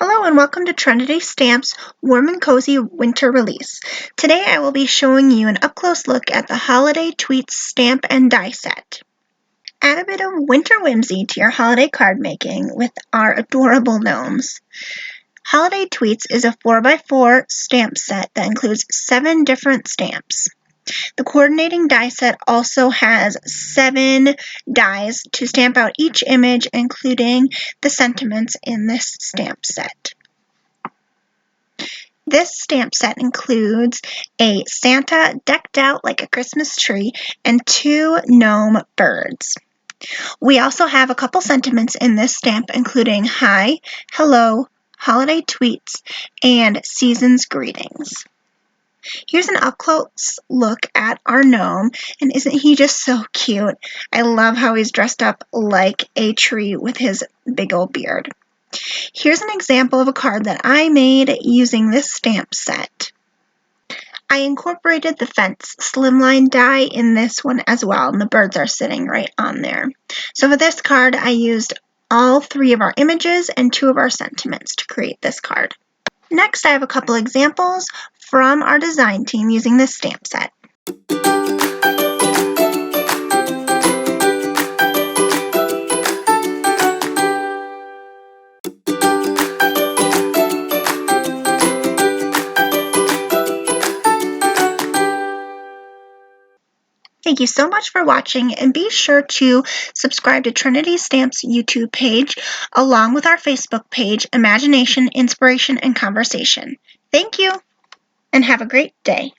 Hello and welcome to Trinity Stamps Warm and Cozy Winter Release. Today I will be showing you an up-close look at the Holiday Tweets stamp and die set. Add a bit of winter whimsy to your holiday card making with our adorable gnomes. Holiday Tweets is a 4x4 stamp set that includes 7 different stamps. The coordinating die set also has 7 dies to stamp out each image, including the sentiments in this stamp set. This stamp set includes a Santa decked out like a Christmas tree and 2 gnome birds. We also have a couple sentiments in this stamp, including hi, hello, holiday tweets, and season's greetings. Here's an up-close look at our gnome, and isn't he just so cute? I love how he's dressed up like a tree with his big old beard. Here's an example of a card that I made using this stamp set. I incorporated the fence slimline die in this one as well, and the birds are sitting right on there. So for this card, I used all 3 of our images and 2 of our sentiments to create this card. Next, I have a couple examples from our design team using this stamp set. Thank you so much for watching, and be sure to subscribe to Trinity Stamps YouTube page along with our Facebook page, Imagination, Inspiration, and Conversation. Thank you, and have a great day.